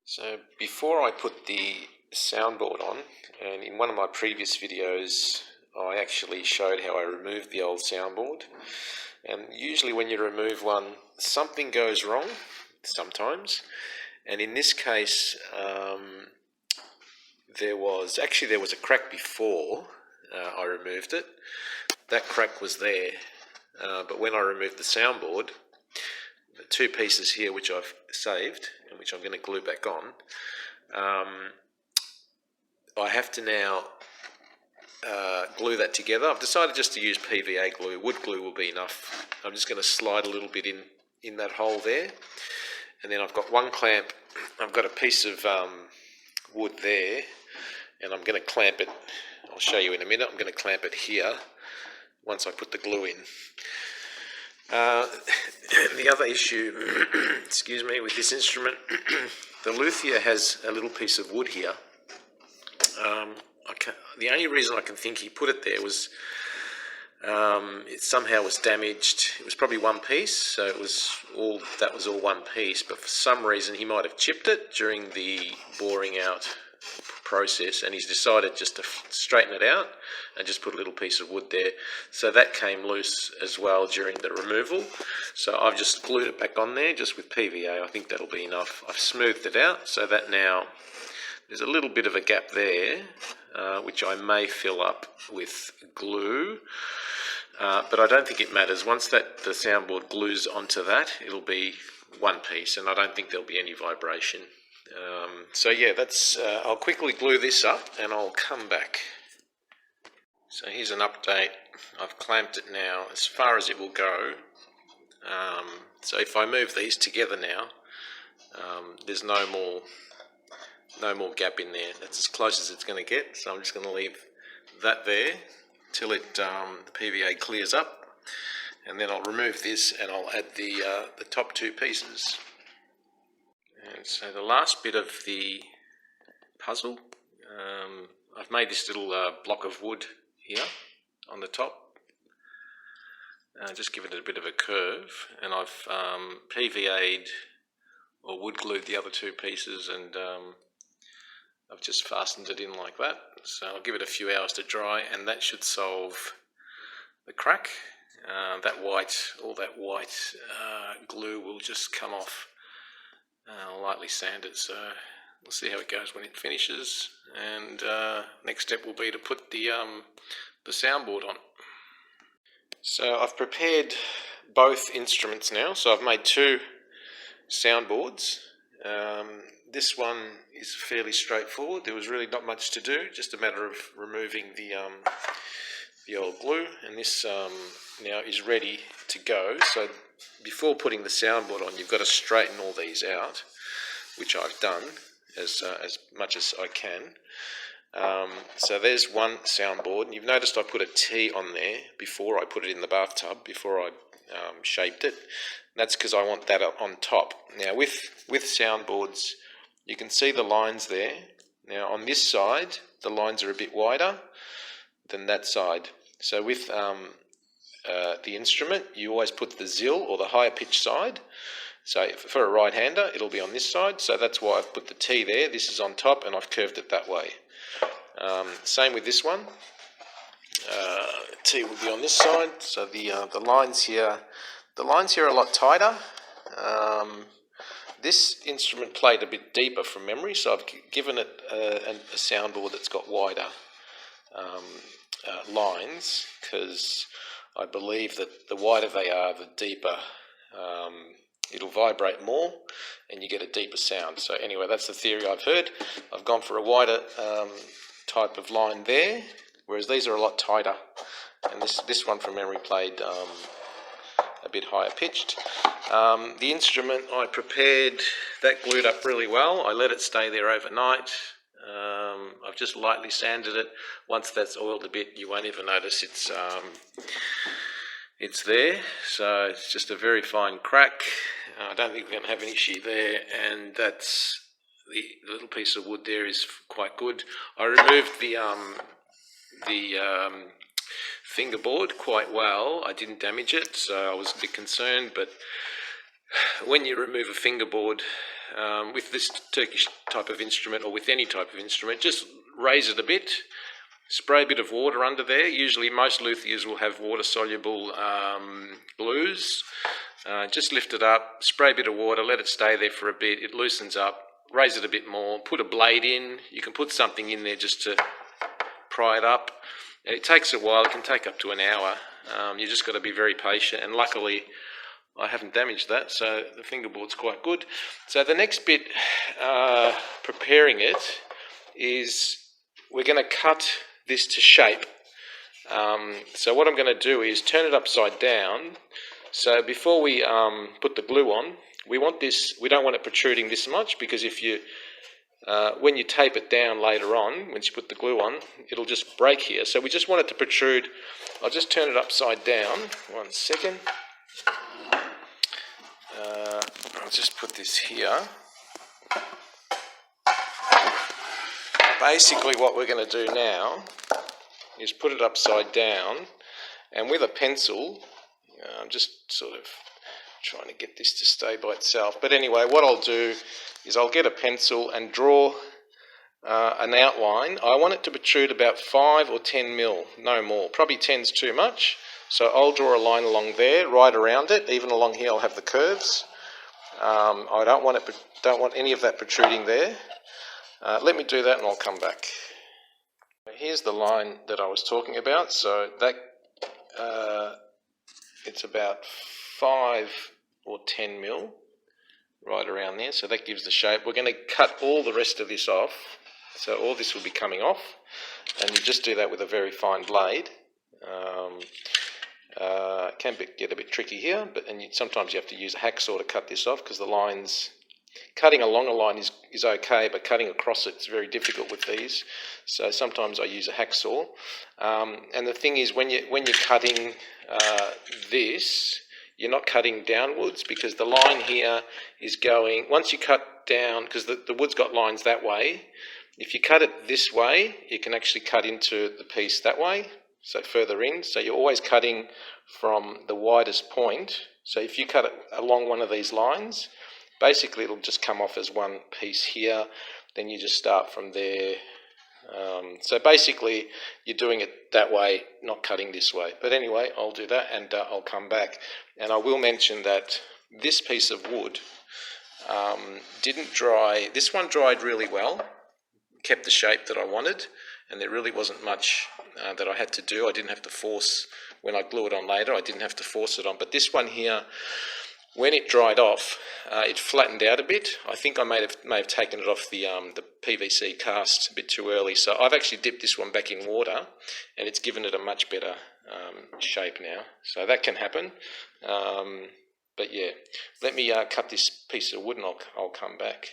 So before I put the soundboard on, and in one of my previous videos I actually showed how I removed the old soundboard, and usually when you remove one something goes wrong sometimes, and in this case there was a crack before I removed it. That crack was there, but when I removed the soundboard, the two pieces here which I've saved and which I'm going to glue back on, I have to now glue that together. I've decided just to use PVA glue. Wood glue will be enough. I'm just going to slide a little bit in that hole there, and then I've got one clamp. I've got a piece of wood there, and I'm going to clamp it. I'll show you in a minute. I'm going to clamp it here once I put the glue in. The other issue, excuse me, with this instrument, the luthier has a little piece of wood here. The only reason I can think he put it there was it somehow was damaged. It was probably one piece, so that was all one piece, but for some reason he might have chipped it during the boring out process, and he's decided just to straighten it out and just put a little piece of wood there. So that came loose as well during the removal. So I've just glued it back on there just with PVA. I think that'll be enough. I've smoothed it out so that now there's a little bit of a gap there, which I may fill up with glue, but I don't think it matters. Once the soundboard glues onto that, it'll be one piece, and I don't think there'll be any vibration. So yeah, I'll quickly glue this up and I'll come back. So here's an update. I've clamped it now as far as it will go. So if I move these together now, there's no more gap in there. That's as close as it's going to get. So I'm just going to leave that there till the PVA clears up, and then I'll remove this and I'll add the top two pieces. And so the last bit of the puzzle, I've made this little block of wood here on the top. Just give it a bit of a curve, and I've PVA'd or wood glued the other two pieces, and I've just fastened it in like that. So I'll give it a few hours to dry, and that should solve the crack. All that white glue will just come off. I'll lightly sand it, so we'll see how it goes when it finishes. And next step will be to put the soundboard on. So I've prepared both instruments now. So I've made two soundboards. This one is fairly straightforward. There was really not much to do, just a matter of removing the old glue, and this now is ready to go. So before putting the soundboard on, you've got to straighten all these out, which I've done as much as I can. So there's one soundboard, and you've noticed I put a T on there before I put it in the bathtub, before I shaped it. That's because I want that on top. Now with soundboards, you can see the lines there. Now on this side, the lines are a bit wider than that side. So with the instrument, you always put the zill or the higher pitch side. So for a right-hander, it'll be on this side. So that's why I've put the T there. This is on top, and I've curved it that way. Same with this one. T will be on this side. So the lines here are a lot tighter. This instrument played a bit deeper from memory, so I've given it a soundboard that's got wider lines, because I believe that the wider they are, the deeper it'll vibrate more and you get a deeper sound. So anyway, that's the theory I've heard. I've gone for a wider type of line there, whereas these are a lot tighter, and this one from memory played a bit higher pitched. The instrument I prepared, that glued up really well. I let it stay there overnight. I've just lightly sanded it. Once that's oiled a bit, you won't even notice it's there. So it's just a very fine crack. I don't think we're going to have an issue there, and that's the little piece of wood there is quite good. I removed the fingerboard quite well. I didn't damage it, so I was a bit concerned, but when you remove a fingerboard, with this Turkish type of instrument, or with any type of instrument, just raise it a bit, spray a bit of water under there. Usually most luthiers will have water-soluble glues. Just lift it up, spray a bit of water, let it stay there for a bit, it loosens up, raise it a bit more, put a blade in. You can put something in there just to pry it up. It takes a while, it can take up to an hour. You just got to be very patient, and luckily I haven't damaged that, so the fingerboard's quite good. So the next bit, preparing it, is we're going to cut this to shape. So what I'm going to do is turn it upside down. So before we put the glue on, we don't want it protruding this much, because if you when you tape it down later on, once you put the glue on, it'll just break here. So we just want it to protrude. I'll just turn it upside down. 1 second. I'll just put this here. Basically what we're going to do now is put it upside down, and with a pencil, I'm just sort of trying to get this to stay by itself. But anyway, what I'll do is I'll get a pencil and draw an outline. I want it to protrude about 5 or 10 mil, no more. Probably 10's too much. So I'll draw a line along there, right around it. Even along here I'll have the curves. I don't want any of that protruding there. Let me do that and I'll come back. Here's the line that I was talking about. So that it's about 5 or 10 mil, right around there. So that gives the shape. We're going to cut all the rest of this off. So all this will be coming off, and you just do that with a very fine blade. It can get a bit tricky here, but sometimes you have to use a hacksaw to cut this off, because the lines, cutting along a line is okay, but cutting across it's very difficult with these. So sometimes I use a hacksaw. And the thing is, when you're cutting this, you're not cutting downwards, because the line here is going, once you cut down, because the wood's got lines that way, if you cut it this way, you can actually cut into the piece that way, so further in. So you're always cutting from the widest point. So if you cut it along one of these lines, basically it'll just come off as one piece here, then you just start from there. So basically you're doing it that way, not cutting this way. But anyway, I'll do that, and I'll come back. And I will mention that this piece of wood didn't dry. This one dried really well, kept the shape that I wanted, and there really wasn't much that I had to do. I didn't have to force, when I glue it on later, I didn't have to force it on. But this one here, when it dried off, it flattened out a bit. I think I may have taken it off the PVC cast a bit too early. So I've actually dipped this one back in water, and it's given it a much better shape now. So that can happen. But yeah, let me cut this piece of wood, and I'll come back.